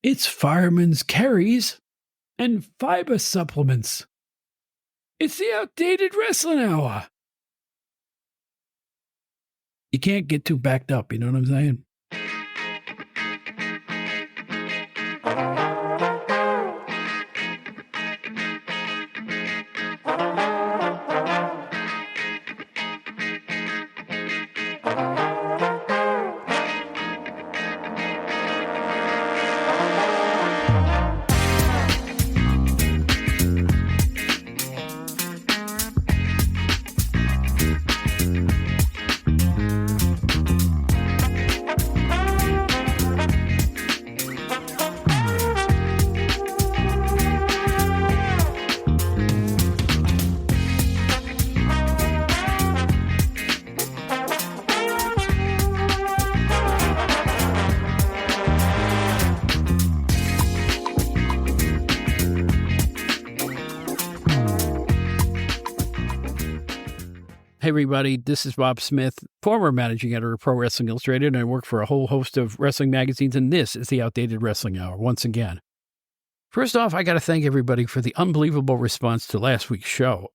It's fireman's carries and fiber supplements. It's the outdated wrestling hour. You can't get too backed up, you know what I'm saying? Hey, everybody, this is Bob Smith, former managing editor of Pro Wrestling Illustrated, and I work for a whole host of wrestling magazines, and this is the Outdated Wrestling Hour, once again. First off, I got to thank everybody for the unbelievable response to last week's show.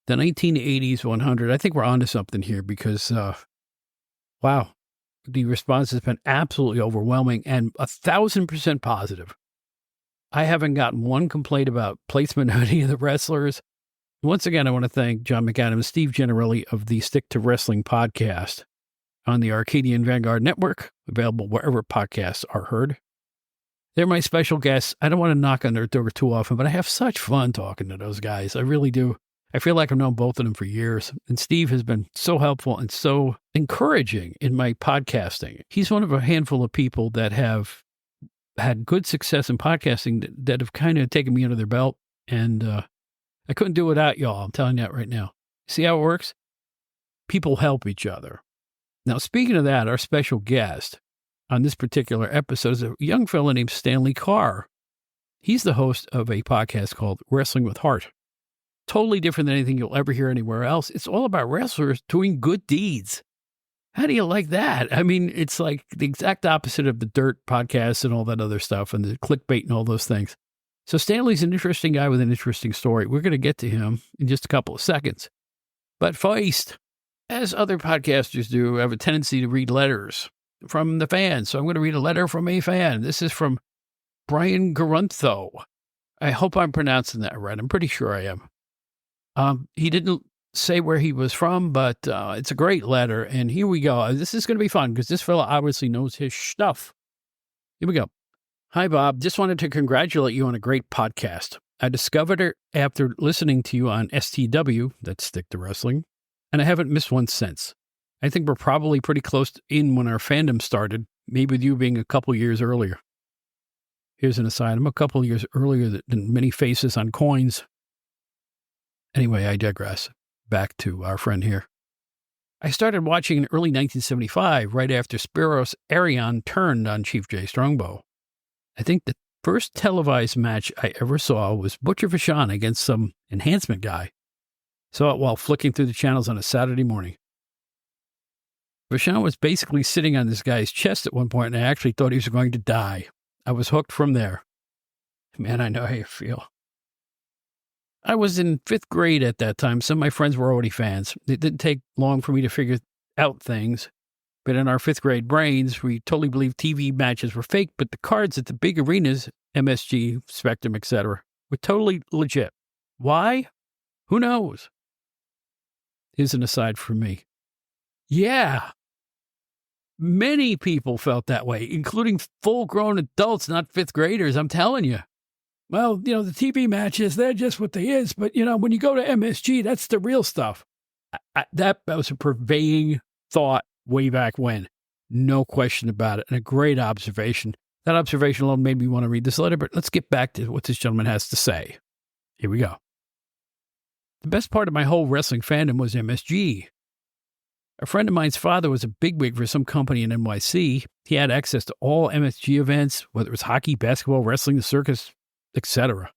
The 1980s 100, I think we're onto something here because, wow, the response has been absolutely overwhelming and 1,000% positive. I haven't gotten one complaint about placement of any of the wrestlers. Once again, I want to thank John McAdams and Steve Generelli of the Stick to Wrestling podcast on the Arcadian Vanguard Network, available wherever podcasts are heard. They're my special guests. I don't want to knock on their door too often, but I have such fun talking to those guys. I really do. I feel like I've known both of them for years, and Steve has been so helpful and so encouraging in my podcasting. He's one of a handful of people that have had good success in podcasting that have kind of taken me under their belt, and I couldn't do it without y'all. I'm telling you that right now. See how it works? People help each other. Now, speaking of that, our special guest on this particular episode is a young fellow named Stanley Karr. He's the host of a podcast called Wrestling with Heart. Totally different than anything you'll ever hear anywhere else. It's all about wrestlers doing good deeds. How do you like that? I mean, it's like the exact opposite of the Dirt podcast and all that other stuff and the clickbait and all those things. So Stanley's an interesting guy with an interesting story. We're going to get to him in just a couple of seconds. But first, as other podcasters do, I have a tendency to read letters from the fans. So I'm going to read a letter from a fan. This is from Brian Garuntho. I hope I'm pronouncing that right. I'm pretty sure I am. He didn't say where he was from, but it's a great letter. And here we go. This is going to be fun because this fella obviously knows his stuff. Here we go. Hi, Bob. Just wanted to congratulate you on a great podcast. I discovered it after listening to you on STW, that's Stick to Wrestling, and I haven't missed one since. I think we're probably pretty close in when our fandom started, maybe with you being a couple years earlier. Here's an aside. I'm a couple years earlier than many faces on coins. Anyway, I digress. Back to our friend here. I started watching in early 1975, right after Spiros Arion turned on Chief Jay Strongbow. I think the first televised match I ever saw was Butcher Vachon against some enhancement guy. Saw it while flicking through the channels on a Saturday morning. Vachon was basically sitting on this guy's chest at one point, and I actually thought he was going to die. I was hooked from there. Man, I know how you feel. I was in 5th grade at that time. Some of my friends were already fans. It didn't take long for me to figure out things. But in our 5th grade brains, we totally believed TV matches were fake, but the cards at the big arenas, MSG, Spectrum, etc., were totally legit. Why? Who knows? Here's an aside from me. Yeah. Many people felt that way, including full-grown adults, not 5th graders, I'm telling you. Well, the TV matches, they're just what they is, but, when you go to MSG, that's the real stuff. That was a pervading thought way back when. No question about it. And a great observation. That observation alone made me want to read this letter, but let's get back to what this gentleman has to say. Here we go. The best part of my whole wrestling fandom was MSG. A friend of mine's father was a bigwig for some company in NYC. He had access to all MSG events, whether it was hockey, basketball, wrestling, the circus, etc.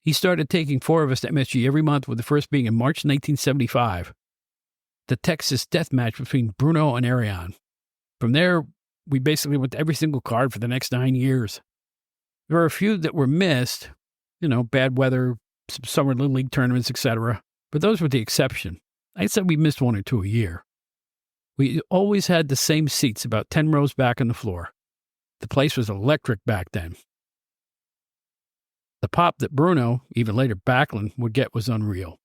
He started taking 4 of us to MSG every month, with the first being in March 1975. The Texas death match between Bruno and Arion. From there, we basically went to every single card for the next 9 years. There were a few that were missed, bad weather, some summer Little League tournaments, etc. But those were the exception. I said we missed 1 or 2 a year. We always had the same seats, about 10 rows back on the floor. The place was electric back then. The pop that Bruno, even later Backlund, would get was unreal.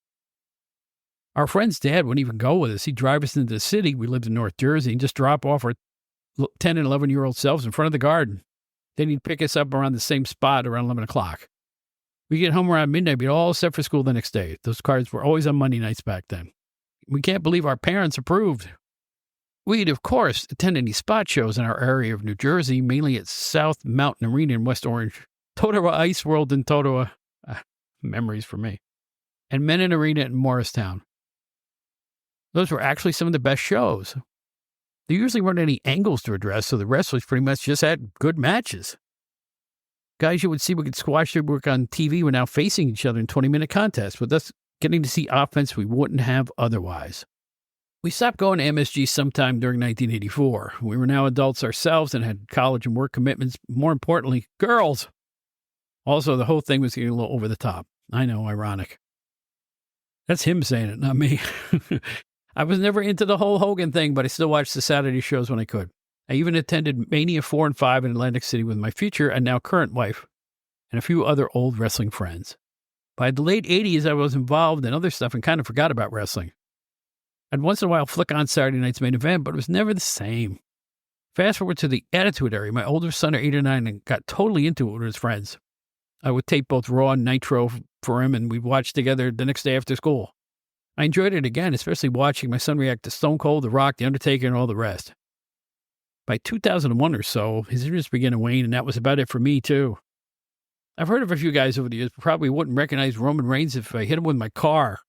Our friend's dad wouldn't even go with us. He'd drive us into the city. We lived in North Jersey, and just drop off our 10 and 11-year-old selves in front of the garden. Then he'd pick us up around the same spot around 11 o'clock. We get home around midnight. We'd all set for school the next day. Those cards were always on Monday nights back then. We can't believe our parents approved. We'd, of course, attend any spot shows in our area of New Jersey, mainly at South Mountain Arena in West Orange, Totowa Ice World in Totowa, memories for me, and Menin Arena in Morristown. Those were actually some of the best shows. There usually weren't any angles to address, so the wrestlers pretty much just had good matches. Guys you would see would squash their work on TV were now facing each other in 20-minute contests, with us getting to see offense we wouldn't have otherwise. We stopped going to MSG sometime during 1984. We were now adults ourselves and had college and work commitments. More importantly, girls. Also, the whole thing was getting a little over the top. I know, ironic. That's him saying it, not me. I was never into the whole Hogan thing, but I still watched the Saturday shows when I could. I even attended Mania 4 and 5 in Atlantic City with my future and now current wife and a few other old wrestling friends. By the late 80s, I was involved in other stuff and kind of forgot about wrestling. I'd once in a while flick on Saturday night's main event, but it was never the same. Fast forward to the Attitude Era. My older son, 8 or 9, and got totally into it with his friends. I would tape both Raw and Nitro for him, and we'd watch together the next day after school. I enjoyed it again, especially watching my son react to Stone Cold, The Rock, The Undertaker, and all the rest. By 2001 or so, his interest began to wane, and that was about it for me, too. I've heard of a few guys over the years, but probably wouldn't recognize Roman Reigns if I hit him with my car.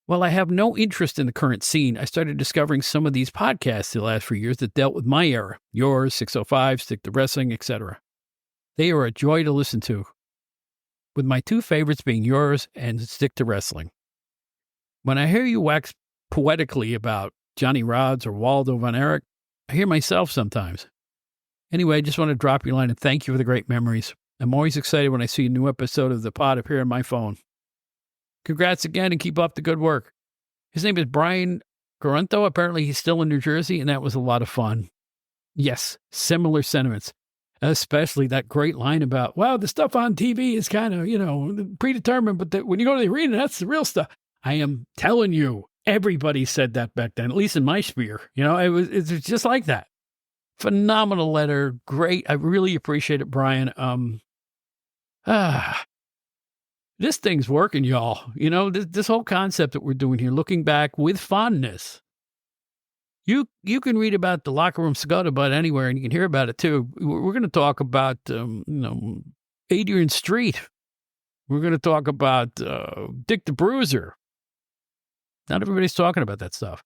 While I have no interest in the current scene, I started discovering some of these podcasts the last few years that dealt with my era. Yours, 605, Stick to Wrestling, etc. They are a joy to listen to, with my 2 favorites being yours and Stick to Wrestling. When I hear you wax poetically about Johnny Rods or Waldo Von Erich, I hear myself sometimes. Anyway, I just want to drop your line and thank you for the great memories. I'm always excited when I see a new episode of the pod appear on my phone. Congrats again and keep up the good work. His name is Brian Garunto. Apparently he's still in New Jersey, and that was a lot of fun. Yes, similar sentiments, especially that great line about, wow, the stuff on TV is kind of, predetermined, but when you go to the arena, that's the real stuff. I am telling you, everybody said that back then, at least in my sphere. It's just like that. Phenomenal letter. Great. I really appreciate it, Brian. This thing's working, y'all. This whole concept that we're doing here, looking back with fondness. You can read about the locker room scuttlebutt anywhere, and you can hear about it too. We're going to talk about, Adrian Street. We're going to talk about Dick the Bruiser. Not everybody's talking about that stuff.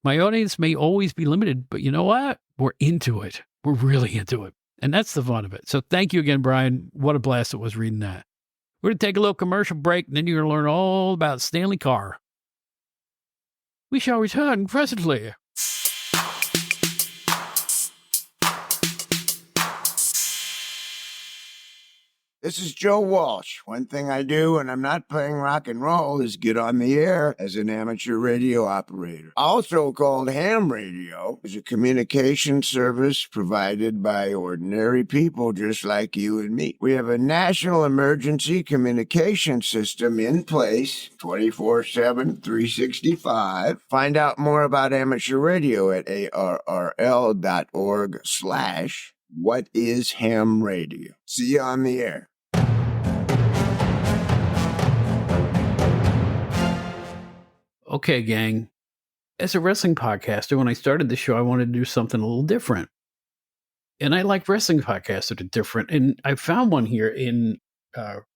My audience may always be limited, but you know what? We're into it. We're really into it. And that's the fun of it. So thank you again, Brian. What a blast it was reading that. We're going to take a little commercial break, and then you're going to learn all about Stanley Karr. We shall return presently. This is Joe Walsh. One thing I do when I'm not playing rock and roll is get on the air as an amateur radio operator. Also called ham radio, is a communication service provided by ordinary people just like you and me. We have a national emergency communication system in place 24/7, 365. Find out more about amateur radio at arrl.org/What is ham radio? See you on the air. Okay, gang. As a wrestling podcaster, when I started the show, I wanted to do something a little different. And I like wrestling podcasts that are different. And I found one here in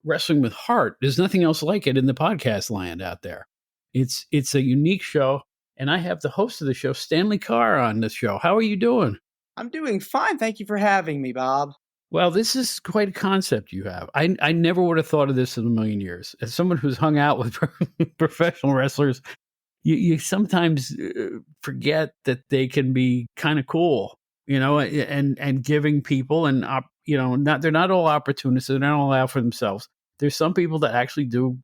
Wrestling with Heart. There's nothing else like it in the podcast land out there. It's a unique show. And I have the host of the show, Stanley Karr, on this show. How are you doing? I'm doing fine. Thank you for having me, Bob. Well, this is quite a concept you have. I never would have thought of this in a million years. As someone who's hung out with professional wrestlers, you sometimes forget that they can be kind of cool, and giving people an they're not all opportunists. They're not all out for themselves. There's some people that actually do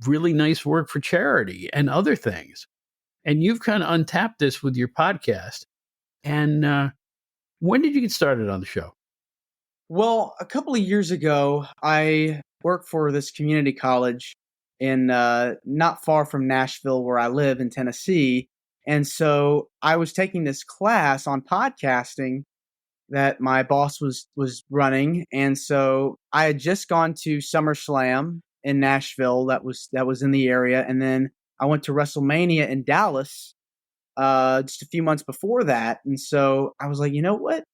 really nice work for charity and other things. And you've kind of untapped this with your podcast. And when did you get started on the show? Well, a couple of years ago, I worked for this community college in not far from Nashville, where I live in Tennessee. And so I was taking this class on podcasting that my boss was running, and so I had just gone to SummerSlam in Nashville that was in the area, and then I went to WrestleMania in Dallas just a few months before that, and so I was like, you know what?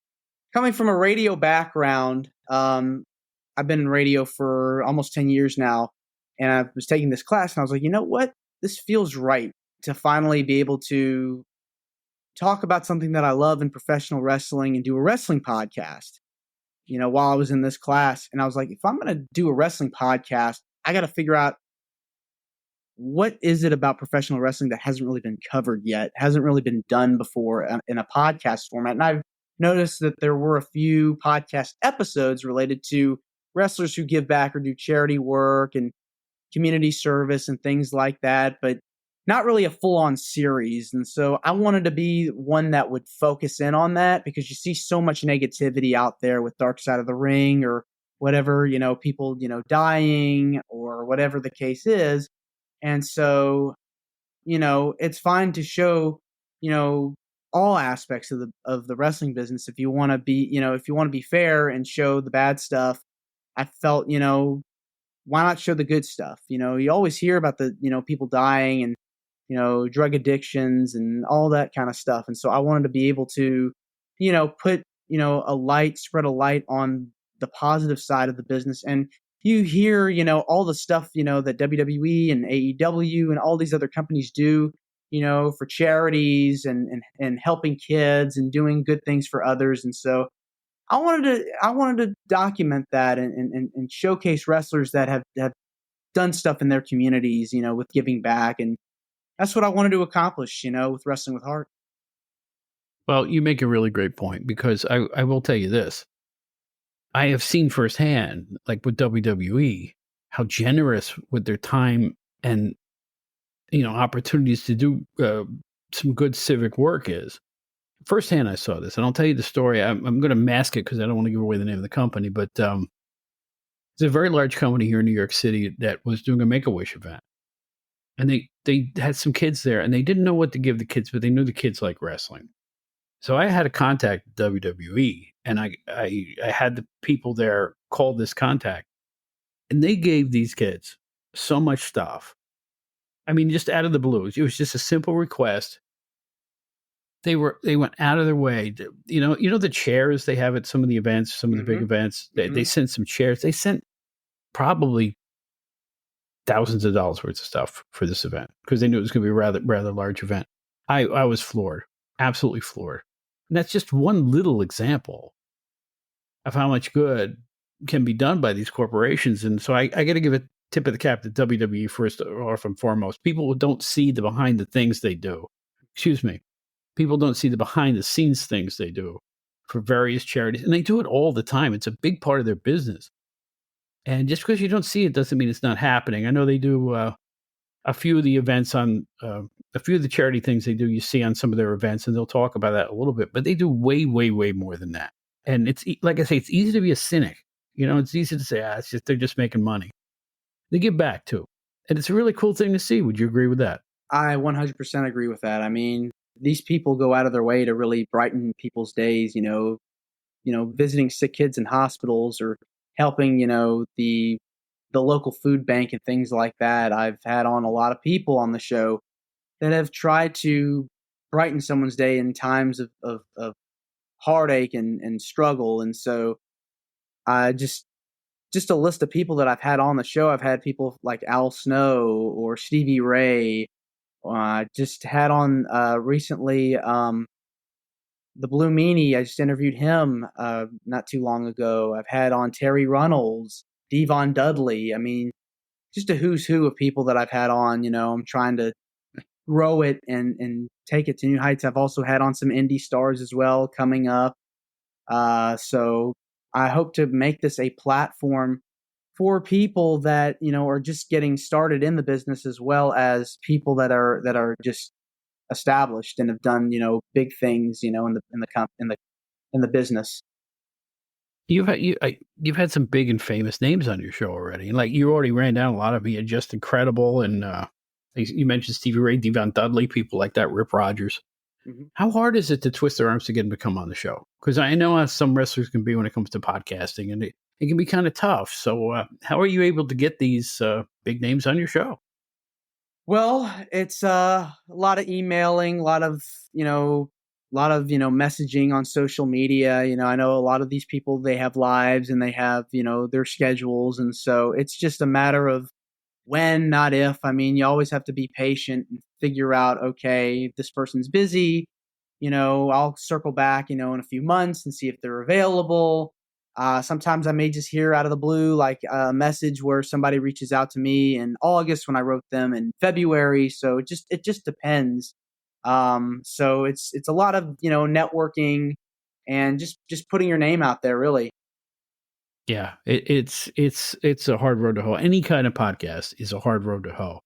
Coming from a radio background, I've been in radio for almost 10 years now, and I was taking this class, and I was like, you know what? This feels right to finally be able to talk about something that I love in professional wrestling and do a wrestling podcast, while I was in this class. And I was like, if I'm going to do a wrestling podcast, I got to figure out what is it about professional wrestling that hasn't really been covered yet, hasn't really been done before in a podcast format. And I've noticed that there were a few podcast episodes related to wrestlers who give back or do charity work and community service and things like that, but not really a full-on series. And so I wanted to be one that would focus in on that, because you see so much negativity out there with Dark Side of the Ring or whatever, people, dying or whatever the case is. And so, it's fine to show, all aspects of the wrestling business. If you want to be fair and show the bad stuff, I felt, why not show the good stuff? You always hear about the, people dying and, drug addictions and all that kind of stuff. And so I wanted to be able to, put, spread a light on the positive side of the business. And you hear, all the stuff, that WWE and AEW and all these other companies do, for charities and helping kids and doing good things for others. And so I wanted to document that and showcase wrestlers that have done stuff in their communities, with giving back. And that's what I wanted to accomplish, with Wrestling with Heart. Well, you make a really great point, because I will tell you this. I have seen firsthand, like with WWE, how generous with their time and, opportunities to do some good civic work is. Firsthand, I saw this, and I'll tell you the story. I'm going to mask it because I don't want to give away the name of the company, but it's a very large company here in New York City that was doing a Make-A-Wish event. And they had some kids there, and they didn't know what to give the kids, but they knew the kids like wrestling. So I had to contact WWE, and I had the people there call this contact, and they gave these kids so much stuff. I mean, just out of the blue. It was just a simple request. They went out of their way to, the chairs they have at some of the events, some of the big events. They sent some chairs. They sent probably thousands of dollars worth of stuff for this event, because they knew it was going to be a rather large event. I was floored, absolutely floored. And that's just one little example of how much good can be done by these corporations. And so I got to give a tip of the cap to WWE first or foremost. People don't see the behind the things they do. Excuse me. People don't see the behind the scenes things they do for various charities. And they do it all the time. It's a big part of their business. And just because you don't see it doesn't mean it's not happening. I know they do a few of the events on a few of the charity things they do, you see on some of their events, and they'll talk about that a little bit, but they do way, way, way more than that. And it's, like I say, it's easy to be a cynic. It's easy to say, it's just, they're just making money. They give back too. And it's a really cool thing to see. Would you agree with that? I 100% agree with that. I mean, these people go out of their way to really brighten people's days, visiting sick kids in hospitals or helping, the local food bank and things like that. I've had on a lot of people on the show that have tried to brighten someone's day in times of heartache and struggle. And so just a list of people that I've had on the show. I've had people like Al Snow or Stevie Ray. Just had on recently the Blue Meanie. I just interviewed him not too long ago. I've had on Terry Runnels, Devon Dudley. I mean, just a who's who of people that I've had on. I'm trying to grow it and take it to new heights. I've also had on some indie stars as well coming up. So I hope to make this a platform for people that, are just getting started in the business, as well as people that are just established and have done, big things, in the business. You've had some big and famous names on your show already, and like you already ran down a lot of them. Just Incredible, and you mentioned Stevie Ray, Devon Dudley, people like that, Rip Rogers. Mm-hmm. How hard is it to twist their arms to get them to come on the show? Because I know how some wrestlers can be when it comes to podcasting, and it can be kind of tough. So, how are you able to get these big names on your show? Well, it's a lot of emailing, messaging on social media. I know a lot of these people, they have lives and they have, their schedules. And so it's just a matter of when, not if. I mean, you always have to be patient and figure out, okay, if this person's busy, I'll circle back, in a few months and see if they're available. Sometimes I may just hear out of the blue, like a message where somebody reaches out to me in August when I wrote them in February. So it just depends. So it's a lot of, networking and just putting your name out there, really. Yeah, it's a hard road to hoe. Any kind of podcast is a hard road to hoe.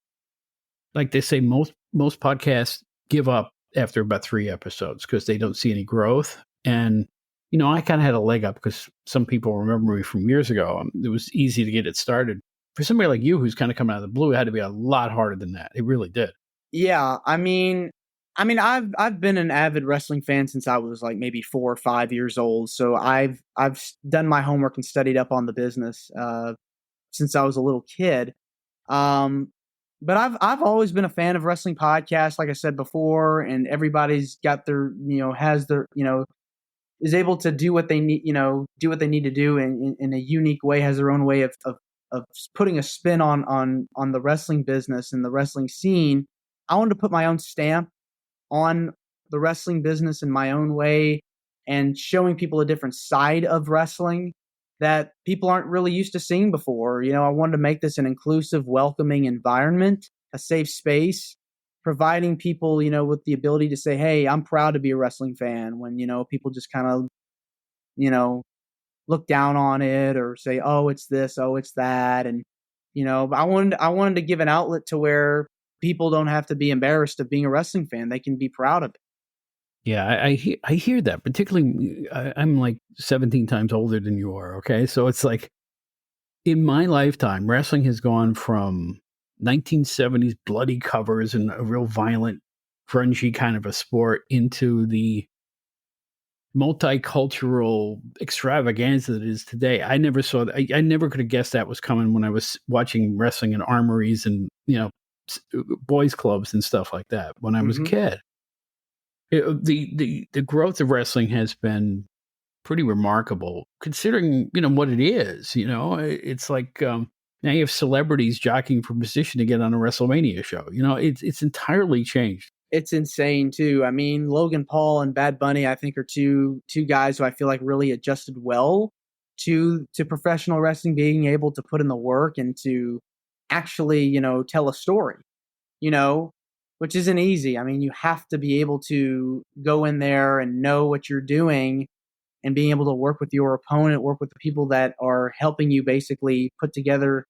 Like they say, most podcasts give up after about 3 episodes because they don't see any growth. And I kind of had a leg up because some people remember me from years ago. It was easy to get it started. For somebody like you who's kind of coming out of the blue, it had to be a lot harder than that. It really did. Yeah, I've been an avid wrestling fan since I was like maybe 4 or 5 years old. So I've done my homework and studied up on the business since I was a little kid. Um, but I've always been a fan of wrestling podcasts, like I said before, and everybody's got their, has their, is able to do what they need, do what they need to do in a unique way, has their own way of putting a spin on the wrestling business and the wrestling scene. I wanted to put my own stamp on the wrestling business in my own way and showing people a different side of wrestling that people aren't really used to seeing before. I wanted to make this an inclusive, welcoming environment, a safe space, providing people, with the ability to say, hey, I'm proud to be a wrestling fan, when, people just kind of, you know, look down on it or say, oh, it's this, oh, it's that. And, I wanted to give an outlet to where people don't have to be embarrassed of being a wrestling fan. They can be proud of it. Yeah, I hear that. Particularly, I'm like 17 times older than you are. Okay, so it's like in my lifetime, wrestling has gone from 1970s bloody covers and a real violent, grungy kind of a sport into the multicultural extravaganza that it is today. I never saw that. I never could have guessed that was coming when I was watching wrestling in armories and boys clubs and stuff like that when I was a Mm-hmm. kid. The growth of wrestling has been pretty remarkable considering what it is. It's like now you have celebrities jockeying for position to get on a WrestleMania show. It's entirely changed. It's insane too. I mean, Logan Paul and Bad Bunny, I think, are two guys who I feel like really adjusted well to professional wrestling, being able to put in the work and to actually, tell a story, you know, which isn't easy. I mean, you have to be able to go in there and know what you're doing and being able to work with your opponent, work with the people that are helping you basically put together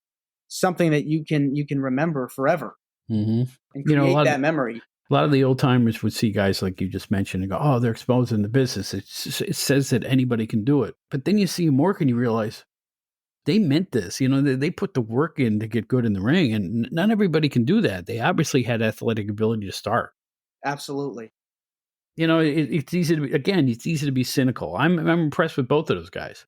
something that you can remember forever Mm-hmm. and create that memory. A lot of the old timers would see guys like you just mentioned and go, "Oh, they're exposing the business. It says that anybody can do it." But then you see them work and you realize they meant this. They put the work in to get good in the ring, and not everybody can do that. They obviously had athletic ability to start. Absolutely. It's easy to be, again. It's easy to be cynical. I'm impressed with both of those guys.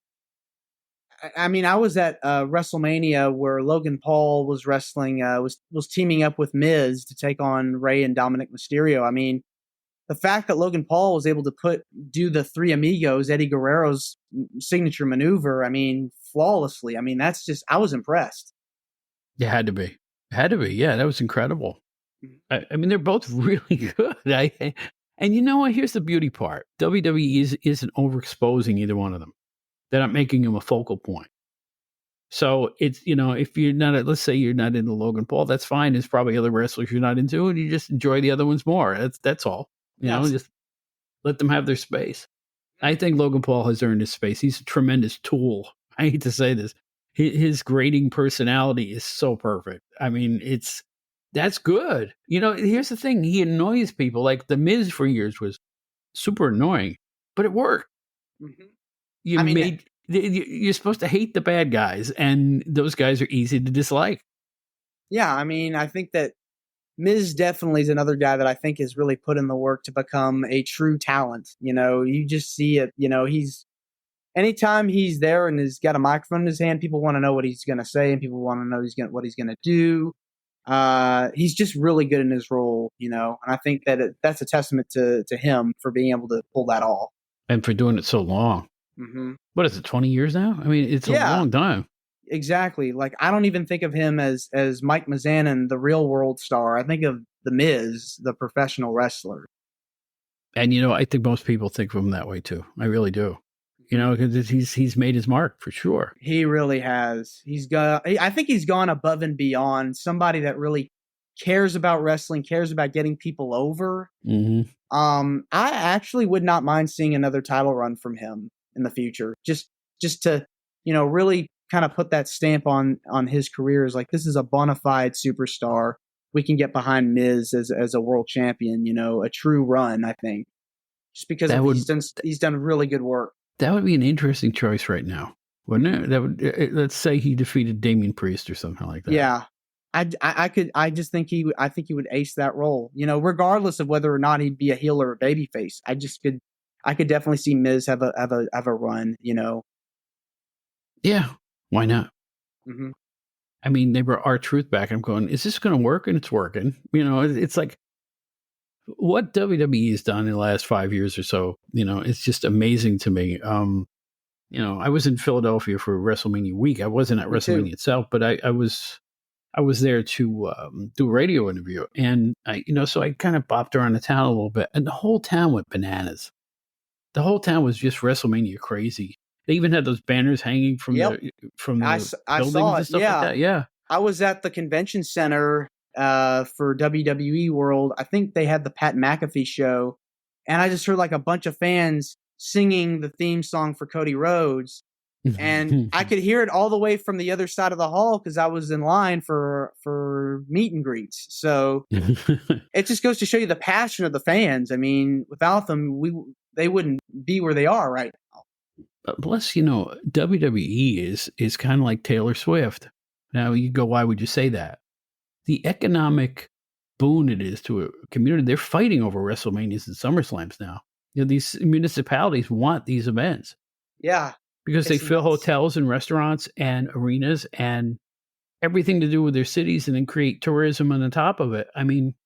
I mean, I was at WrestleMania where Logan Paul was wrestling, was teaming up with Miz to take on Rey and Dominic Mysterio. I mean, the fact that Logan Paul was able to do the Three Amigos, Eddie Guerrero's signature maneuver, I mean, flawlessly. I mean, that's just, I was impressed. It had to be. It had to be. Yeah, that was incredible. I mean, they're both really good. And here's the beauty part. WWE isn't overexposing either one of them. They're not making them a focal point. So it's, if you're not, let's say you're not into Logan Paul, that's fine. There's probably other wrestlers you're not into, and you just enjoy the other ones more. That's all. Yes. Just let them have their space. I think Logan Paul has earned his space. He's a tremendous tool. I hate to say this. His grating personality is so perfect. I mean, that's good. Here's the thing. He annoys people. Like The Miz for years was super annoying, but it worked. Mm-hmm. You're supposed to hate the bad guys, and those guys are easy to dislike. Yeah, I mean, I think that Miz definitely is another guy that I think has really put in the work to become a true talent. You just see it. Anytime he's there and has got a microphone in his hand, people want to know what he's going to say, and people want to know what he's going to do. He's just really good in his role, and I think that that's a testament to him for being able to pull that off. And for doing it so long. Mm-hmm. What is it, 20 years now? I mean, it's a long time. Exactly. Like, I don't even think of him as Mike Mizanin, the real world star. I think of The Miz, the professional wrestler. And, I think most people think of him that way too. I really do. Because he's made his mark for sure. He really has. I think he's gone above and beyond. Somebody that really cares about wrestling, cares about getting people over. Mm-hmm. I actually would not mind seeing another title run from him in the future. Just to, really kind of put that stamp on his career as like, this is a bona fide superstar. We can get behind Miz as a world champion, a true run, I think. Just because he's done really good work. That would be an interesting choice right now, wouldn't it? That would, let's say he defeated Damian Priest or something like that. Yeah. I think he would ace that role, regardless of whether or not he'd be a heel or a babyface. I could definitely see Miz have a run, Yeah. Why not? Mm-hmm. I mean, they brought R-Truth back. I'm going, is this going to work? And it's working. It's like what WWE has done in the last 5 years or so. It's just amazing to me. I was in Philadelphia for WrestleMania week. I wasn't at WrestleMania itself, but I was there to do a radio interview, and so I kind of bopped around the town a little bit, and the whole town went bananas. The whole town was just WrestleMania crazy. They even had those banners hanging from the buildings and stuff like that. Yeah, I was at the convention center for WWE World. I think they had the Pat McAfee show, and I just heard like a bunch of fans singing the theme song for Cody Rhodes. And I could hear it all the way from the other side of the hall because I was in line for meet and greets. So it just goes to show you the passion of the fans. I mean, without them, they wouldn't be where they are right now. Plus, WWE is kind of like Taylor Swift. Now you go, why would you say that? The economic boon it is to a community. They're fighting over WrestleManias and SummerSlams now. These municipalities want these events. Yeah. Because they fill hotels and restaurants and arenas and everything to do with their cities, and then create tourism on the top of it. I mean,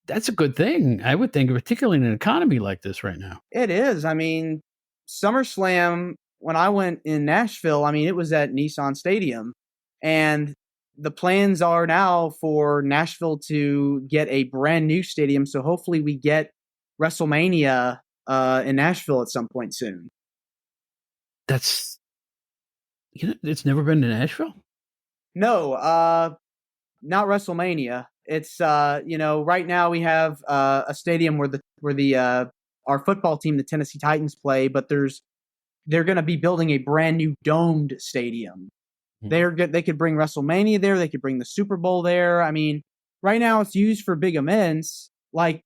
that's a good thing, I would think, particularly in an economy like this right now. It is. I mean, SummerSlam, when I went in Nashville, I mean, it was at Nissan Stadium. And the plans are now for Nashville to get a brand new stadium. So hopefully we get WrestleMania in Nashville at some point soon. That's, it's never been to Nashville? No, not WrestleMania. It's, right now we have a stadium where our football team, the Tennessee Titans, play, but they're going to be building a brand new domed stadium. Mm-hmm. They could bring WrestleMania there. They could bring the Super Bowl there. I mean, right now it's used for big events like,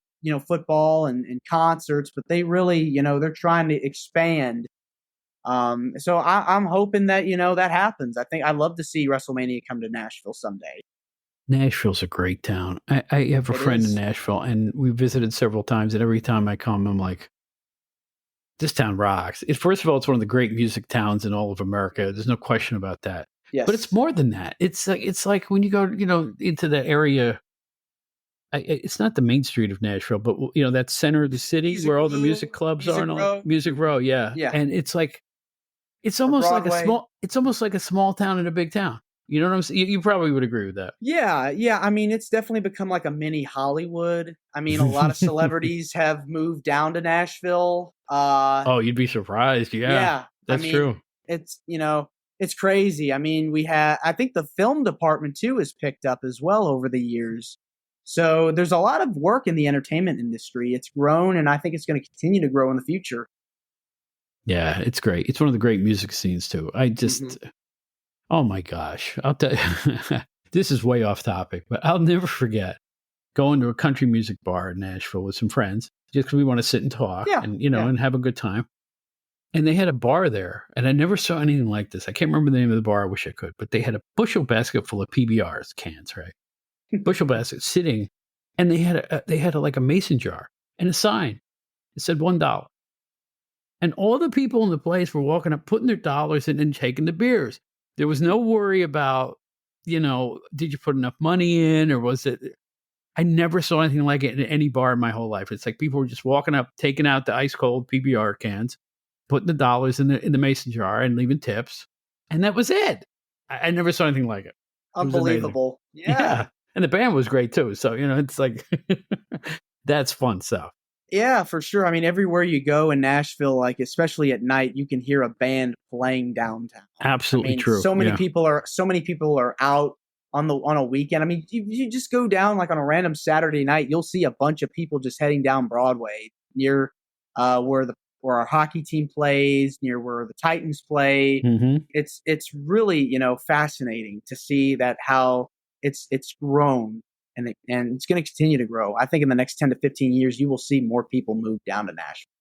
football and concerts, but they really, they're trying to expand. So I'm hoping that, that happens. I'd love to see WrestleMania come to Nashville someday. Nashville's a great town. I have a friend in Nashville, and we visited several times, and every time I come, I'm like, this town rocks. First of all, it's one of the great music towns in all of America. There's no question about that. Yes. But it's more than that. It's like when you go, into the area, it's not the main street of Nashville, but that center of the city where all the music clubs are and all. Music Row, yeah. And it's like, it's almost like a small town in a big town. You know what I'm saying? You probably would agree with that. Yeah. I mean, it's definitely become like a mini Hollywood. I mean, a lot of celebrities have moved down to Nashville. Oh, you'd be surprised. Yeah. That's true. It's, it's crazy. I mean, I think the film department too has picked up as well over the years. So there's a lot of work in the entertainment industry. It's grown, and I think it's going to continue to grow in the future. Yeah, it's great. It's one of the great music scenes too. I just, oh my gosh, I'll tell you, this is way off topic, but I'll never forget going to a country music bar in Nashville with some friends just because we want to sit and talk Yeah, and yeah. and have a good time. And they had a bar there, and I never saw anything like this. I can't remember the name of the bar. I wish I could, but they had a bushel basket full of PBRs cans, right? Bushel basket sitting, and they had like a mason jar and a sign. It said $1. And all the people in the place were walking up, putting their dollars in and taking the beers. There was no worry about, did you put enough money in or was it? I never saw anything like it in any bar in my whole life. It's like people were just walking up, taking out the ice cold PBR cans, putting the dollars in the mason jar and leaving tips. And that was it. I never saw anything like it. It was amazing. Unbelievable. Yeah. And the band was great too. So, it's like, that's fun stuff. Yeah, for sure. I mean, everywhere you go in Nashville, like especially at night, you can hear a band playing downtown. Absolutely true. So many people are out on a weekend. I mean, you just go down like on a random Saturday night, you'll see a bunch of people just heading down Broadway near where our hockey team plays, near where the Titans play. Mm-hmm. It's really, fascinating to see that how it's grown. And it's going to continue to grow. I think in the next 10 to 15 years, you will see more people move down to Nashville.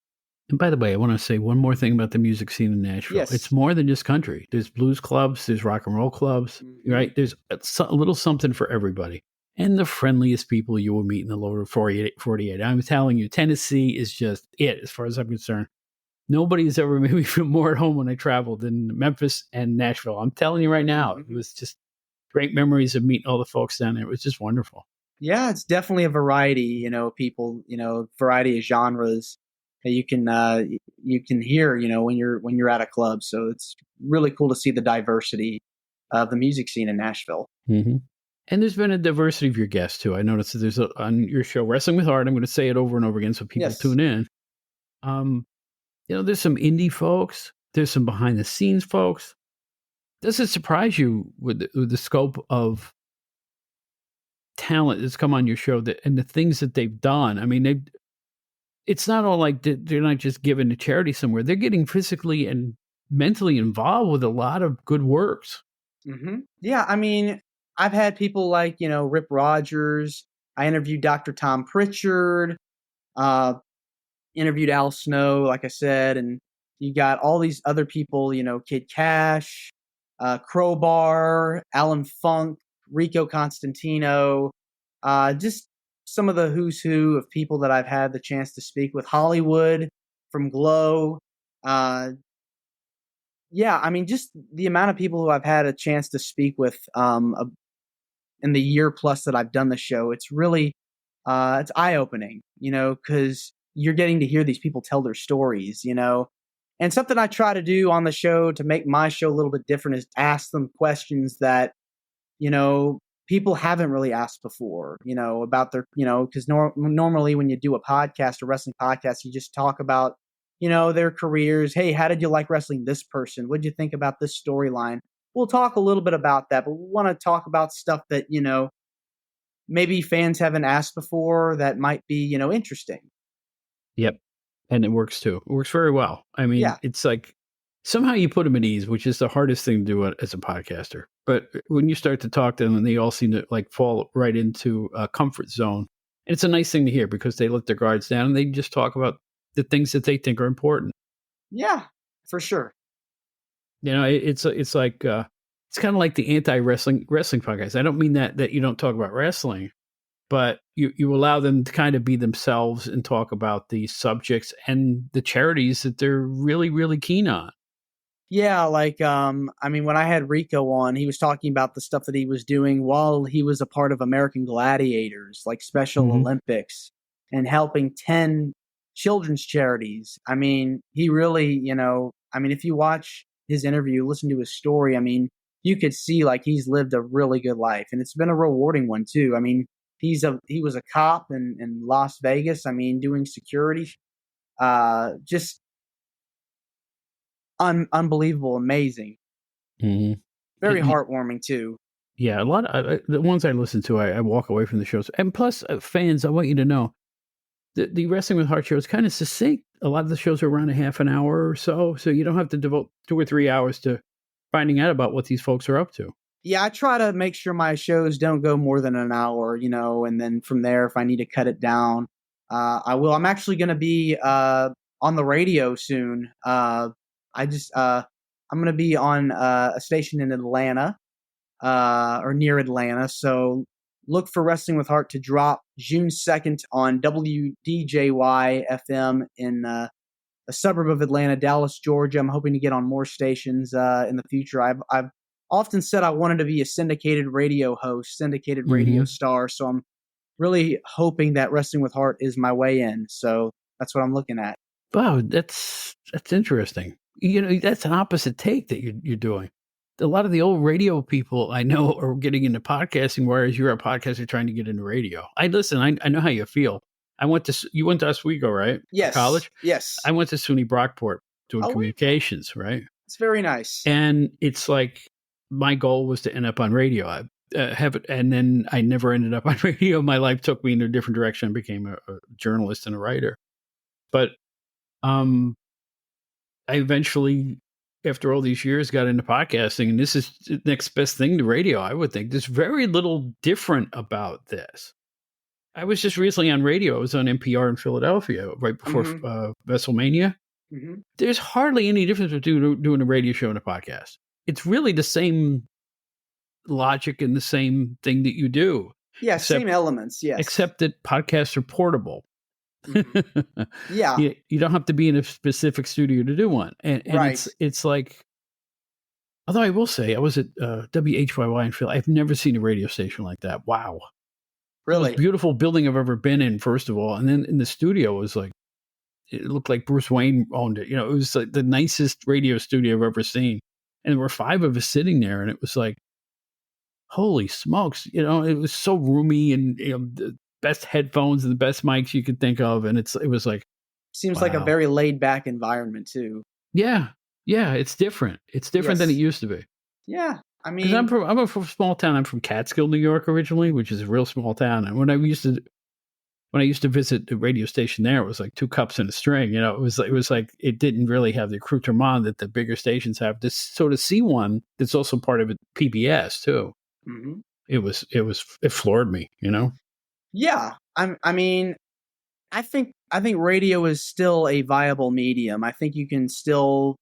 And by the way, I want to say one more thing about the music scene in Nashville. Yes. It's more than just country. There's blues clubs, there's rock and roll clubs, right? There's a little something for everybody. And the friendliest people you will meet in the lower 48. I'm telling you, Tennessee is just it, as far as I'm concerned. Nobody has ever made me feel more at home when I traveled than Memphis and Nashville. I'm telling you right now, it was just great memories of meeting all the folks down there. It was just wonderful. Yeah, it's definitely a variety, people, variety of genres that you can hear, when you're at a club. So it's really cool to see the diversity of the music scene in Nashville. Mm-hmm. And there's been a diversity of your guests too. I noticed that there's on your show, Wrestling with Heart. I'm going to say it over and over again so people tune in. There's some indie folks. There's some behind the scenes folks. Does it surprise you with the scope of talent that's come on your show and the things that they've done? I mean, it's not all like they're not just giving to charity somewhere. They're getting physically and mentally involved with a lot of good works. Mm-hmm. Yeah, I mean, I've had people like, Rip Rogers. I interviewed Dr. Tom Pritchard, interviewed Al Snow, like I said, and you got all these other people, Kid Cash, Crowbar, Alan Funk, Rico Constantino, just some of the who's who of people that I've had the chance to speak with. Hollywood from Glow. Yeah, I mean, just the amount of people who I've had a chance to speak with in the year plus that I've done the show, it's really it's eye-opening, because you're getting to hear these people tell their stories, And something I try to do on the show to make my show a little bit different is ask them questions that, people haven't really asked before, about their, because normally when you do a podcast, a wrestling podcast, you just talk about, their careers. Hey, how did you like wrestling this person? What did you think about this storyline? We'll talk a little bit about that, but we want to talk about stuff that, maybe fans haven't asked before that might be, interesting. Yep. And it works too. It works very well. I mean, It's like somehow you put them at ease, which is the hardest thing to do as a podcaster. But when you start to talk to them, and they all seem to like fall right into a comfort zone. And it's a nice thing to hear because they let their guards down and they just talk about the things that they think are important. Yeah, for sure. It's like it's kind of like the anti-wrestling podcast. I don't mean that you don't talk about wrestling, but you allow them to kind of be themselves and talk about the subjects and the charities that they're really, really keen on. Yeah, like, I mean, when I had Rico on, he was talking about the stuff that he was doing while he was a part of American Gladiators, like Special Olympics, and helping 10 children's charities. I mean, he really, if you watch his interview, listen to his story, I mean, you could see like he's lived a really good life, and it's been a rewarding one too. I mean, he was a cop in Las Vegas. I mean, doing security, just unbelievable, amazing, very heartwarming too. Yeah, a lot of the ones I listen to, I walk away from the shows, and plus, fans, I want you to know the Wrestling with Heart show is kind of succinct. a lot of the shows are around a half an hour or so you don't have to devote 2 or 3 hours to finding out about what these folks are up to. Yeah, I try to make sure my shows don't go more than an hour, and then from there, if I need to cut it down, I will. I'm actually going to be on the radio soon. I'm going to be on a station in Atlanta, or near Atlanta. So look for Wrestling with Heart to drop June 2nd on WDJY FM in a suburb of Atlanta, Dallas, Georgia. I'm hoping to get on more stations in the future. I've often said I wanted to be a syndicated radio host, syndicated radio star. So I'm really hoping that Wrestling with Heart is my way in. So that's what I'm looking at. Wow, that's interesting. That's an opposite take that you're doing. A lot of the old radio people I know are getting into podcasting, whereas you're a podcaster trying to get into radio. I know how you feel. You went to Oswego, right? Yes. College? Yes. I went to SUNY Brockport doing communications, right? It's very nice. And it's like my goal was to end up on radio. I and then I never ended up on radio. My life took me in a different direction. I became a journalist and a writer. But I eventually, after all these years, got into podcasting, and this is the next best thing to radio, I would think. There's very little different about this. I was just recently on radio. I was on NPR in Philadelphia right before WrestleMania. Mm-hmm. There's hardly any difference between doing a radio show and a podcast. It's really the same logic and the same thing that you do. Yeah, same elements, yes. Except that podcasts are portable. Mm-hmm. Yeah. You don't have to be in a specific studio to do one. And right. It's like, although I will say, I was at WHYY in Philly. I've never seen a radio station like that. Wow. Really? Most beautiful building I've ever been in, first of all. And then in the studio, it was like, it looked like Bruce Wayne owned it. It was like the nicest radio studio I've ever seen. And there were 5 of us sitting there, and it was like, holy smokes. It was so roomy, and the best headphones and the best mics you could think of. And it was like, seems like a very laid back environment too. Yeah. Yeah. It's different. It's different than it used to be. Yeah. I mean, I'm from a small town. I'm from Catskill, New York originally, which is a real small town. And when I used to visit the radio station there, it was like 2 cups and a string. It was like it didn't really have the accoutrement that the bigger stations have. This sort of see one that's also part of it, PBS too. Mm-hmm. It floored me. Yeah. I mean, I think radio is still a viable medium. I think you can still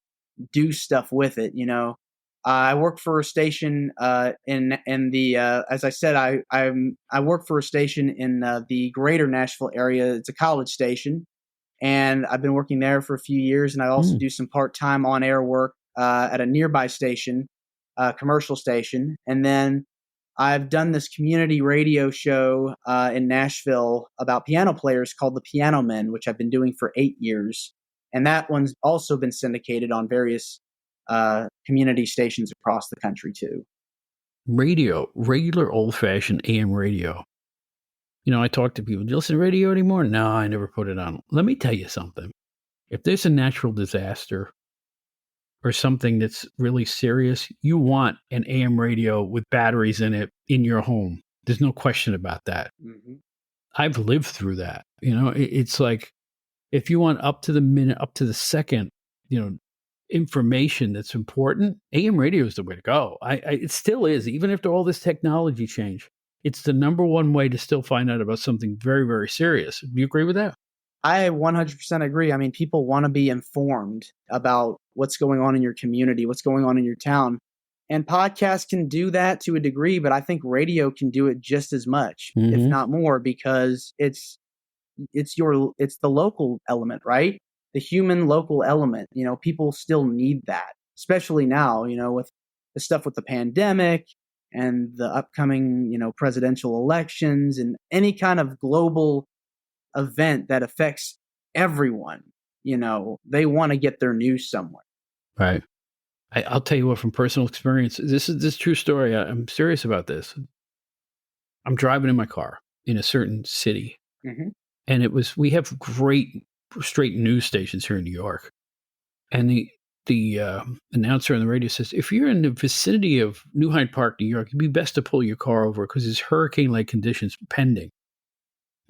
do stuff with it. I work for a station in the as I said, I work for a station in the greater Nashville area. It's a college station, and I've been working there for a few years. And I also do some part-time on-air work at a nearby station, commercial station. And then I've done this community radio show in Nashville about piano players called The Piano Men, which I've been doing for 8 years. And that one's also been syndicated on various community stations across the country too. Radio, regular old-fashioned AM radio. I talk to people, do you listen to radio anymore? No, I never put it on. Let me tell you something. If there's a natural disaster or something that's really serious, you want an AM radio with batteries in it in your home. There's no question about that. Mm-hmm. I've lived through that. It's like, if you want up to the minute, up to the second, information that's important, AM radio is the way to go. It still is, even after all this technology change. It's the number one way to still find out about something very, very serious. Do you agree with that? I 100% agree. I mean, people want to be informed about what's going on in your community, what's going on in your town. And podcasts can do that to a degree, but I think radio can do it just as much, if not more, because it's the local element, right? The human local element. People still need that, especially now, with the stuff with the pandemic and the upcoming, presidential elections and any kind of global event that affects everyone. They want to get their news somewhere. Right. I'll tell you what, from personal experience, this is true story. I'm serious about this. I'm driving in my car in a certain city, and we have great straight news stations here in New York, and the announcer on the radio says, if you're in the vicinity of New Hyde Park, New York, it'd be best to pull your car over because there's hurricane-like conditions pending.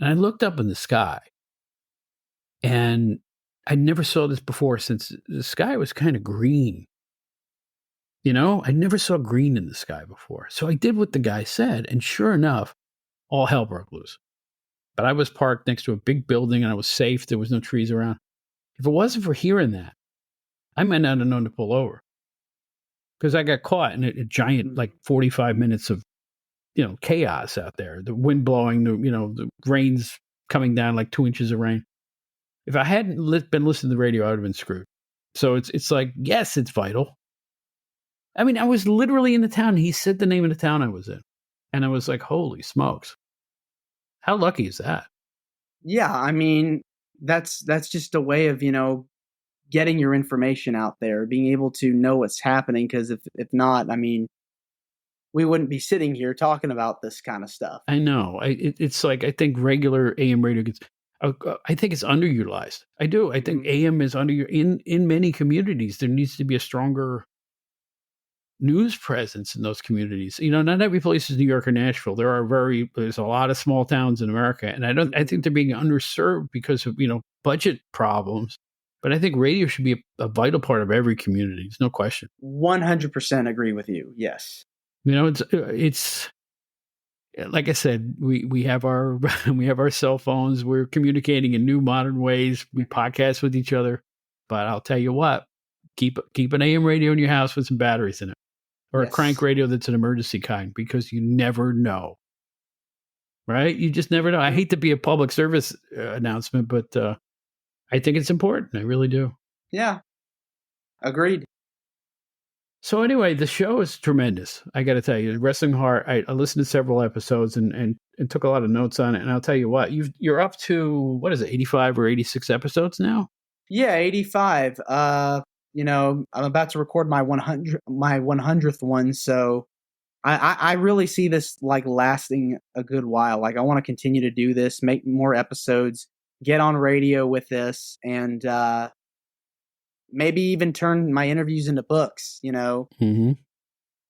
And I looked up in the sky, and I never saw this before since the sky was kind of green. I never saw green in the sky before. So I did what the guy said, and sure enough, all hell broke loose. But I was parked next to a big building and I was safe. There was no trees around. If it wasn't for hearing that, I might not have known to pull over because I got caught in a giant, 45 minutes of, chaos out there. The wind blowing, the rain's coming down like 2 inches of rain. If I hadn't been listening to the radio, I would have been screwed. So it's like, yes, it's vital. I mean, I was literally in the town. He said the name of the town I was in. And I was like, holy smokes. How lucky is that? Yeah, I mean, that's just a way of, getting your information out there, being able to know what's happening. Because if not, I mean, we wouldn't be sitting here talking about this kind of stuff. I know. It's like I think regular AM radio gets. I think it's underutilized. I do. I think AM is in many communities. There needs to be a stronger news presence in those communities. Not every place is New York or Nashville. There's a lot of small towns in America, and I think they're being underserved because of budget problems. But I think radio should be a vital part of every community. There's no question. 100% agree with you. Yes. It's like I said, we have our cell phones. We're communicating in new modern ways. We podcast with each other. But I'll tell you what, keep an AM radio in your house with some batteries in it. Or a crank radio that's an emergency kind, because you never know. Right? You just never know. I hate to be a public service announcement, but I think it's important. I really do. Yeah. Agreed. So anyway, the show is tremendous. I got to tell you, Wrestling Heart. I listened to several episodes and took a lot of notes on it. And I'll tell you what, you're up to, what is it, 85 or 86 episodes now? Yeah, 85. I'm about to record my 100th one. So I really see this like lasting a good while. Like I want to continue to do this, make more episodes, get on radio with this, and maybe even turn my interviews into books, Mm-hmm.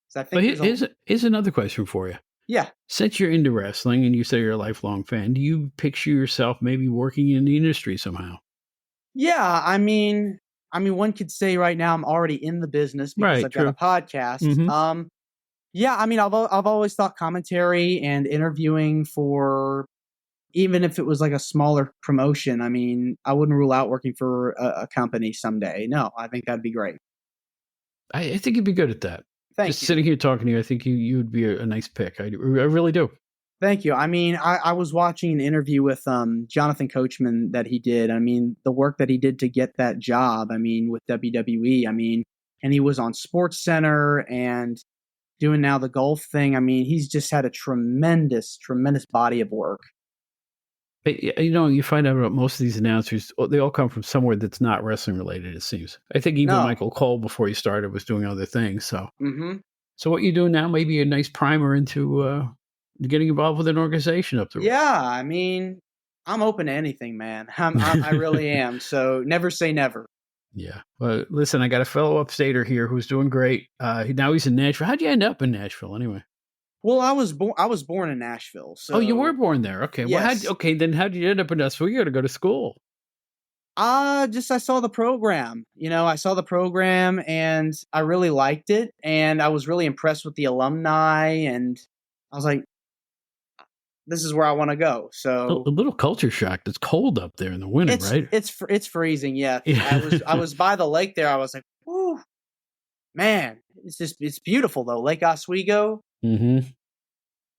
So I think here's another question for you. Yeah. Since you're into wrestling and you say you're a lifelong fan, do you picture yourself maybe working in the industry somehow? Yeah, I mean, one could say right now I'm already in the business because I've got a podcast. Mm-hmm. Yeah, I mean, I've always thought commentary and interviewing for, even if it was like a smaller promotion, I mean, I wouldn't rule out working for a company someday. No, I think that'd be great. I think you'd be good at that. Thank Just you. sitting here talking to you, I think you would be a nice pick. I really do. Thank you. I mean, I was watching an interview with Jonathan Coachman that he did. I mean, the work that he did to get that job, I mean, with WWE, I mean, and he was on SportsCenter and doing now the golf thing. I mean, he's just had a tremendous, tremendous body of work. You find out about most of these announcers, they all come from somewhere that's not wrestling related, it seems. I think even Michael Cole, before he started, was doing other things. So, So what you're doing now may be a nice primer into getting involved with an organization up there. Yeah, I mean, I'm open to anything, man. I really am. So never say never. Yeah. Well, listen, I got a fellow upstater here who's doing great. Now he's in Nashville. How'd you end up in Nashville anyway? Well, I was born in Nashville. So. Oh, you were born there. Okay. Yes. Well, then how did you end up in Nashville? You got to go to school. I saw the program. I saw the program and I really liked it, and I was really impressed with the alumni, and I was like, this is where I want to go. So a little culture shock. It's cold up there in the winter, right? It's freezing. Yeah. I was by the lake there. I was like, whoo, man, it's beautiful though. Lake Oswego. Mm-hmm.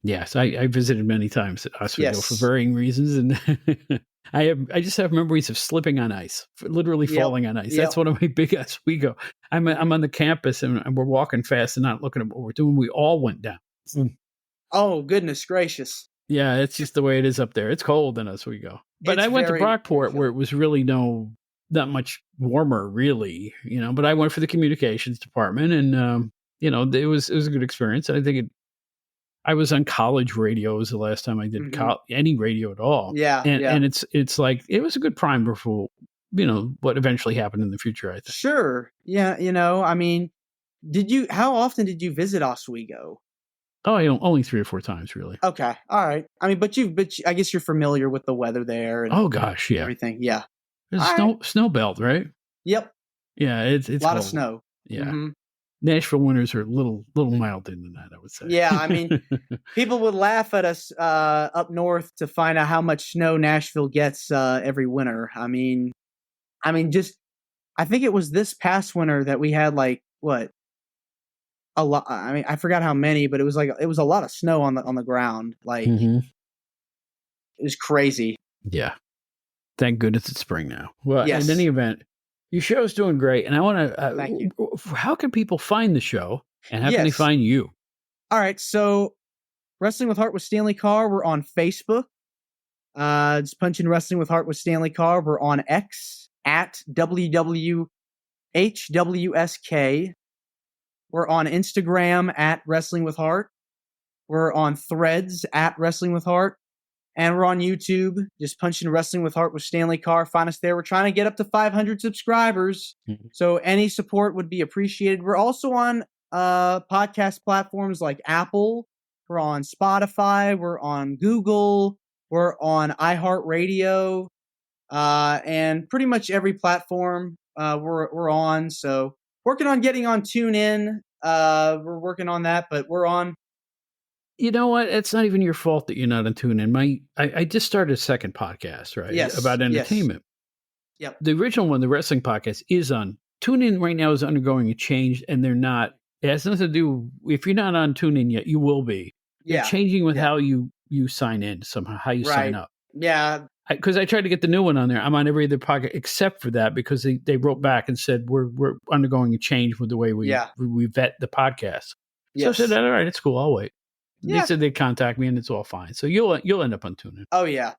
Yes, I visited many times at Oswego for varying reasons, and I just have memories of slipping on ice, literally falling on ice. Yep. That's one of my big Oswego. I'm on the campus and we're walking fast and not looking at what we're doing. We all went down. Oh, goodness gracious. Yeah, it's just the way it is up there. It's cold in Oswego. But I went to Brockport where it was really not much warmer, really, but I went for the communications department, and it was a good experience. I think I was on college radio was the last time I did any radio at all. Yeah. And it's like, it was a good primer for, what eventually happened in the future, I think. Sure. Yeah. I mean, how often did you visit Oswego? Oh, only 3 or 4 times, really. Okay. All right. I mean, but I guess you're familiar with the weather there. And oh gosh. Yeah. Everything. Yeah. There's snow belt, right? Yep. Yeah, it's A lot cold. of snow. Yeah. Mhm. Nashville winters are a little milder than that, I would say. Yeah, I mean, people would laugh at us up north to find out how much snow Nashville gets every winter. Just I think it was this past winter that we had like what a lot. I mean, I forgot how many, but it was a lot of snow on the ground. Like Mhm. it was crazy. Yeah. Thank goodness it's spring now. Well, Yes. in any event, your show's doing great, and I want to. Thank you. How can people find the show, and how can they Yes. find you? All right, so Wrestling with Heart with Stanley Karr. We're on Facebook. Just punch in Wrestling with Heart with Stanley Karr. We're on X at WWHWSK. We're on Instagram at Wrestling with Heart. We're on Threads at Wrestling with Heart. And we're on YouTube. Just punch in Wrestling with Heart with Stanley Karr. Find us there. We're trying to get up to 500 subscribers. Mhm. So any support would be appreciated. We're also on podcast platforms like Apple. We're on Spotify. We're on Google. We're on iHeartRadio. And pretty much every platform we're on. So working on getting on TuneIn. We're working on that, but we're on. You know what? It's not even your fault that you're not on TuneIn. I just started a second podcast, right? Yes, About entertainment. Yes. Yep. The original one, the wrestling podcast, is on TuneIn right now. Is undergoing a change, and they're not. It has nothing to do. If you're not on TuneIn yet, you will be. They're changing with how you sign in somehow, how you sign up. Yeah. Because I tried to get the new one on there. I'm on every other podcast except for that because they wrote back and said we're undergoing a change with the way we vet the podcast. So I said, all right, it's cool. I'll wait. They said they'd contact me and it's all fine. So you'll end up on TuneIn. Oh yeah.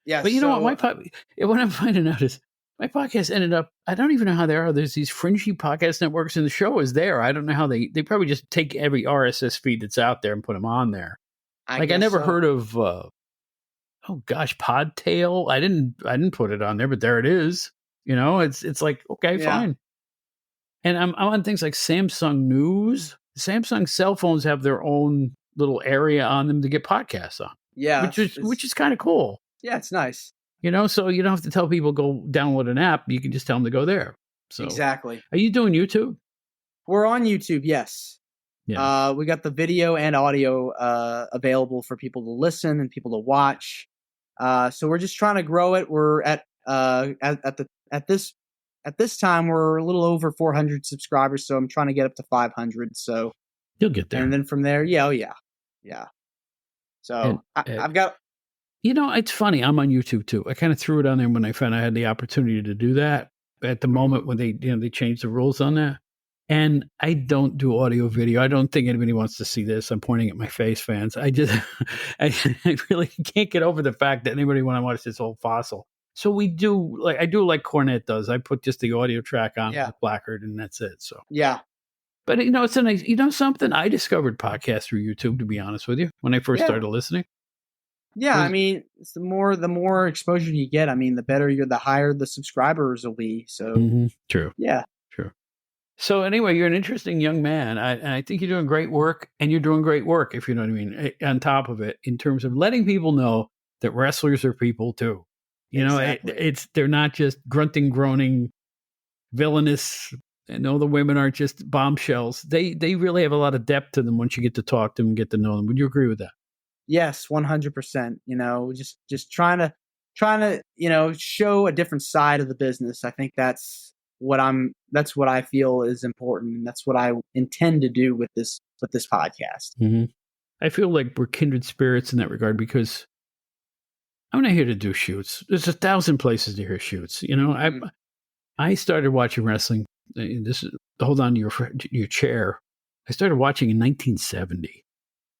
Yeah. But you know what? What I'm finding out is my podcast ended up. I don't even know how they are. There's these fringy podcast networks, and the show is there. I don't know how they probably just take every RSS feed that's out there and put them on there. I never heard of. Oh gosh, Podtail. I didn't put it on there, but there it is. You know, it's like okay, fine. And I'm on things like Samsung News. Samsung cell phones have their own little area on them to get podcasts on. Yeah, which is kind of cool. Yeah, it's nice. You know, so you don't have to tell people go download an app. You can just tell them to go there. So exactly. Are you doing YouTube? We're on YouTube. Yes. Yeah. We got the video and audio available for people to listen and people to watch. So we're just trying to grow it. We're at this time we're a little over 400 subscribers. So I'm trying to get up to 500. So you'll get there. And then from there, yeah. So I've got. You know, it's funny. I'm on YouTube too. I kind of threw it on there when I found I had the opportunity to do that. At the moment when they changed the rules on that, and I don't do audio video. I don't think anybody wants to see this. I'm pointing at my face, fans. I really can't get over the fact that anybody want to watch this old fossil. So I do like Cornette does. I put just the audio track on the placard, and that's it. So yeah. But it's a nice. You know something? I discovered podcasts through YouTube. To be honest with you, when I first started listening. Yeah, I mean, it's the more exposure you get, I mean, the higher the subscribers will be. So true. Yeah. True. So anyway, you're an interesting young man. I think you're doing great work, and you're doing great work, if you know what I mean, on top of it, in terms of letting people know that wrestlers are people too. You know, they're not just grunting, groaning, villainous, and all the women aren't just bombshells. They really have a lot of depth to them once you get to talk to them and get to know them. Would you agree with that? Yes, 100%. You know, just trying to show a different side of the business. I think that's what I feel is important, and that's what I intend to do with this podcast. Mm-hmm. I feel like we're kindred spirits in that regard because I'm not here to do shoots. There's 1,000 places to hear shoots. You know, I started watching wrestling. Hold on to your chair. I started watching in 1970.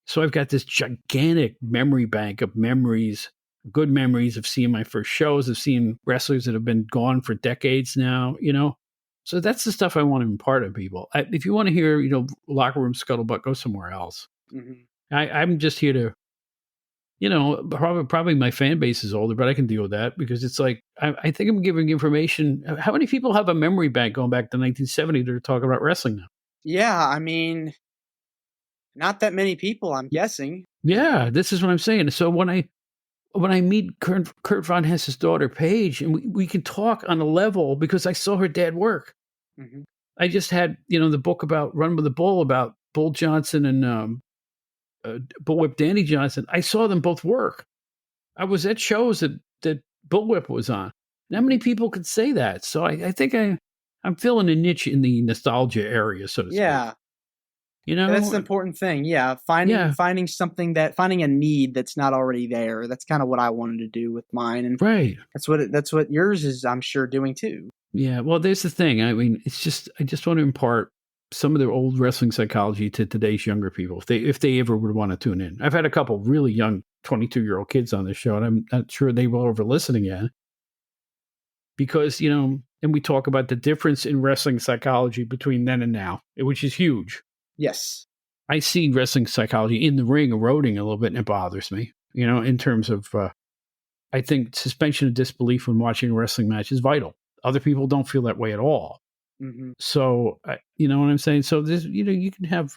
So I've got this gigantic memory bank of memories, good memories of seeing my first shows, of seeing wrestlers that have been gone for decades now, you know. So that's the stuff I want to impart on people. If you want to hear, locker room scuttlebutt, go somewhere else. Mm-hmm. I'm just here to, probably my fan base is older, but I can deal with that because it's like, I think I'm giving information. How many people have a memory bank going back to 1970 that are talking about wrestling now? Yeah, I mean, not that many people, I'm guessing. Yeah, this is what I'm saying. So when when I meet Kurt Von Hess's daughter, Paige, and we can talk on a level because I saw her dad work. Mhm. I just had, the book about Run with the Bull about Bull Johnson and Bullwhip Danny Johnson. I saw them both work. I was at shows that Bullwhip was on. And how many people could say that? So I think I'm filling a niche in the nostalgia area, so to speak. Yeah. That's the important thing. Yeah. Finding something finding a need that's not already there. That's kind of what I wanted to do with mine. And right. That's what yours is, I'm sure, doing too. Yeah. Well, there's the thing. I mean, I just want to impart some of the old wrestling psychology to today's younger people, if they ever would want to tune in. I've had a couple really young 22-year-old kids on this show, and I'm not sure they will ever listen again. Because, and we talk about the difference in wrestling psychology between then and now, which is huge. Yes. I see wrestling psychology in the ring eroding a little bit, and it bothers me, in terms of, I think suspension of disbelief when watching a wrestling match is vital. Other people don't feel that way at all. Mm-hmm. So, you know what I'm saying? So this, you can have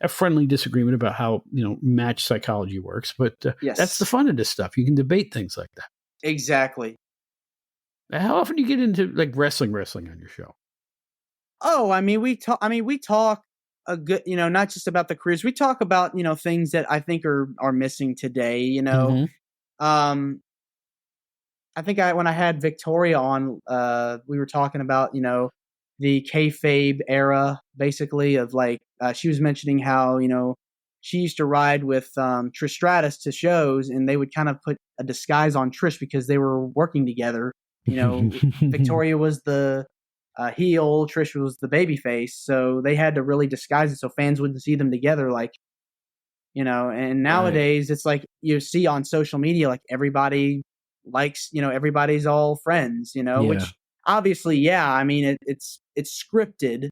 a friendly disagreement about how, match psychology works, but yes. That's the fun of this stuff. You can debate things like that. Exactly. How often do you get into like wrestling on your show? Oh, we talk a good, not just about the careers. We talk about, things that I think are missing today, Mm-hmm. I think when I had Victoria on, we were talking about, the kayfabe era, basically, of like, she was mentioning how, she used to ride with Trish Stratus to shows, and they would kind of put a disguise on Trish because they were working together. Victoria was the heel, Trish was the baby face, so they had to really disguise it so fans wouldn't see them together, like, and nowadays it's like you see on social media, like everybody likes, everybody's all friends, which obviously, it's scripted,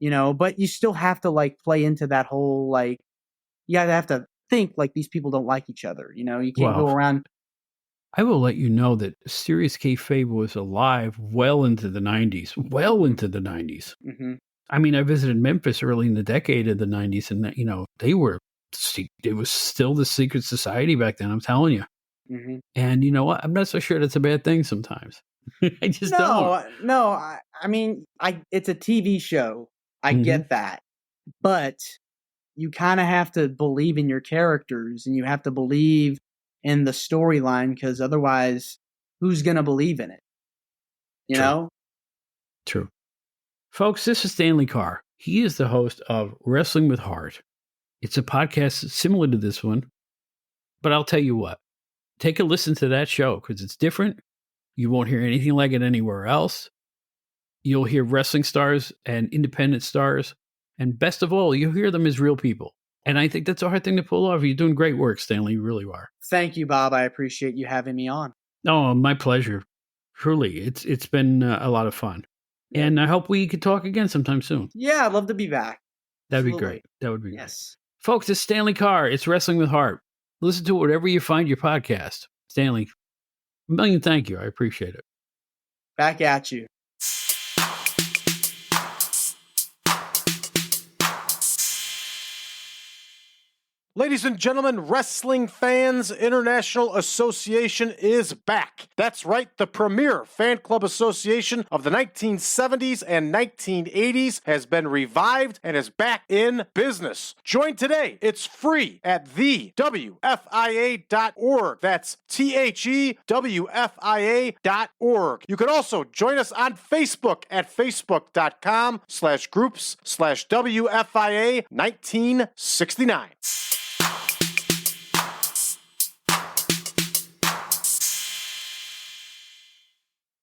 but you still have to like play into that whole, like, you gotta have to think like these people don't like each other, you can't go around. I will let you know that Serious Kayfabe was alive well into the 90s. Mm-hmm. I mean, I visited Memphis early in the decade of the 90s, and it was still the secret society back then, I'm telling you. Mm-hmm. And you know what? I'm not so sure that's a bad thing sometimes. I just don't. No, it's a TV show. I get that. But you kind of have to believe in your characters, and you have to believe in the storyline, because otherwise, who's going to believe in it? You know? True. Folks, this is Stanley Karr. He is the host of Wrestling with Heart. It's a podcast similar to this one, but I'll tell you what. Take a listen to that show because it's different. You won't hear anything like it anywhere else. You'll hear wrestling stars and independent stars. And best of all, you'll hear them as real people. And I think that's a hard thing to pull off. You're doing great work, Stanley. You really are. Thank you, Bob. I appreciate you having me on. Oh, my pleasure. Truly. It's been a lot of fun. And I hope we could talk again sometime soon. Yeah, I'd love to be back. That'd be great. That would be great. Yes. Folks, it's Stanley Karr. It's Wrestling with Heart. Listen to it wherever you find your podcast. Stanley, a million thank you. I appreciate it. Back at you. Ladies and gentlemen, Wrestling Fans International Association is back. That's right, the premier fan club association of the 1970s and 1980s has been revived and is back in business. Join today. It's free at thewfia.org. That's thewfia.org. You can also join us on Facebook at facebook.com/groups/WFIA 1969.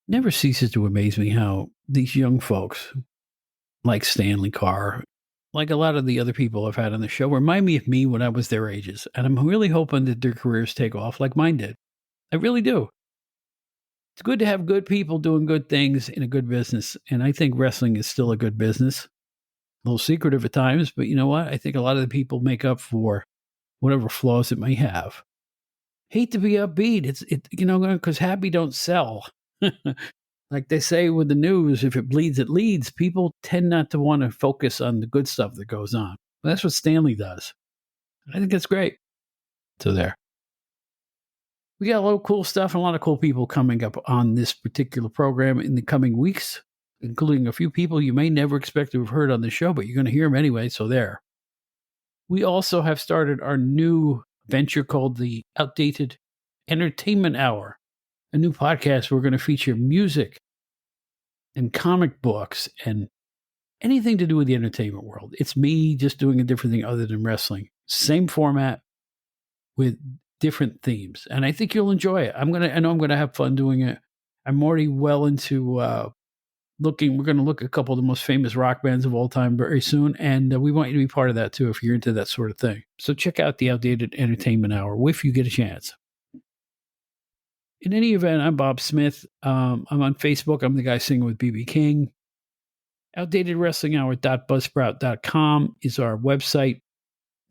Never ceases to amaze me how these young folks, like Stanley Karr, like a lot of the other people I've had on the show, remind me of me when I was their ages. And I'm really hoping that their careers take off like mine did. I really do. It's good to have good people doing good things in a good business. And I think wrestling is still a good business. A little secretive at times, but you know what? I think a lot of the people make up for whatever flaws it may have. Hate to be upbeat. It's because happy don't sell. Like they say with the news, if it bleeds, it leads. People tend not to want to focus on the good stuff that goes on. But that's what Stanley does. I think it's great. So there. We got a lot of cool stuff and a lot of cool people coming up on this particular program in the coming weeks, including a few people you may never expect to have heard on the show, but you're going to hear them anyway, so there. We also have started our new venture called the Outdated Entertainment Hour, a new podcast where we're going to feature music and comic books and anything to do with the entertainment world. It's me just doing a different thing other than wrestling. Same format with different themes. And I think you'll enjoy it. I know I'm going to have fun doing it. I'm already well into we're going to look at a couple of the most famous rock bands of all time very soon. And we want you to be part of that too, if you're into that sort of thing. So check out the Outdated Entertainment Hour if you get a chance. In any event, I'm Bob Smith. I'm on Facebook. I'm the guy singing with BB King. OutdatedWrestlingHour.buzzsprout.com is our website.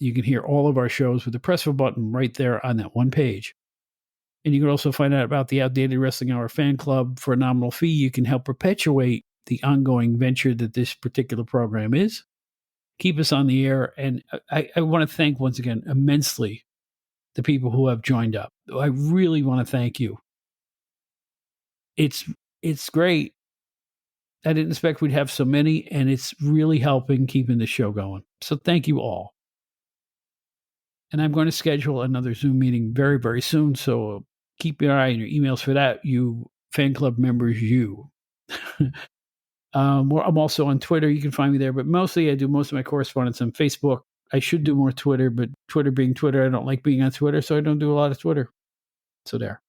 You can hear all of our shows with the press of a button right there on that one page. And you can also find out about the Outdated Wrestling Hour fan club for a nominal fee. You can help perpetuate the ongoing venture that this particular program is. Keep us on the air. And I want to thank once again immensely the people who have joined up. I really want to thank you. It's great. I didn't expect we'd have so many, and it's really helping keeping the show going. So thank you all. And I'm going to schedule another Zoom meeting very, very soon. So keep your eye on your emails for that, you fan club members, you. I'm also on Twitter. You can find me there. But mostly I do most of my correspondence on Facebook. I should do more Twitter, but Twitter being Twitter, I don't like being on Twitter, so I don't do a lot of Twitter. So there.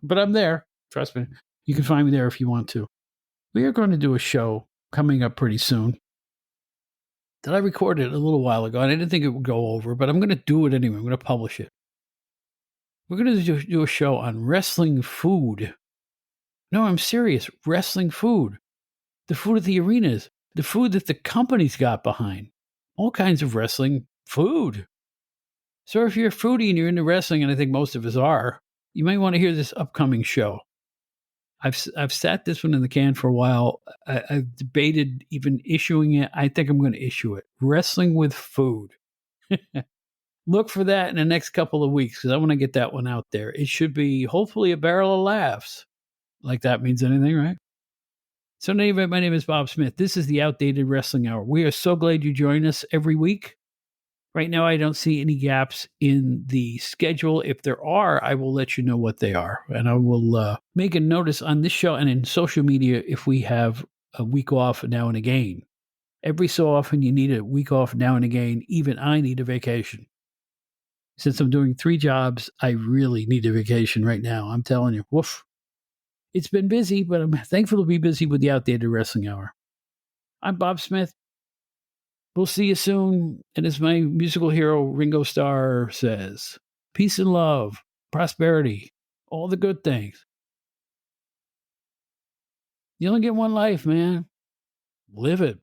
But I'm there. Trust me. You can find me there if you want to. We are going to do a show coming up pretty soon that I recorded a little while ago, and I didn't think it would go over, but I'm going to do it anyway. I'm going to publish it. We're going to do a show on wrestling food. No, I'm serious. Wrestling food. The food at the arenas. The food that the companies got behind. All kinds of wrestling food. So if you're a foodie and you're into wrestling, and I think most of us are, you might want to hear this upcoming show. I've sat this one in the can for a while. I've debated even issuing it. I think I'm going to issue it. Wrestling with Food. Look for that in the next couple of weeks because I want to get that one out there. It should be hopefully a barrel of laughs. Like that means anything, right? So in any event, my name is Bob Smith. This is the Outdated Wrestling Hour. We are so glad you join us every week. Right now, I don't see any gaps in the schedule. If there are, I will let you know what they are. And I will make a notice on this show and in social media if we have a week off now and again. Every so often, you need a week off now and again. Even I need a vacation. Since I'm doing 3 jobs, I really need a vacation right now. I'm telling you, woof. It's been busy, but I'm thankful to be busy with the Outdated Wrestling Hour. I'm Bob Smith. We'll see you soon. And as my musical hero Ringo Starr says, peace and love, prosperity, all the good things. You only get one life, man. Live it.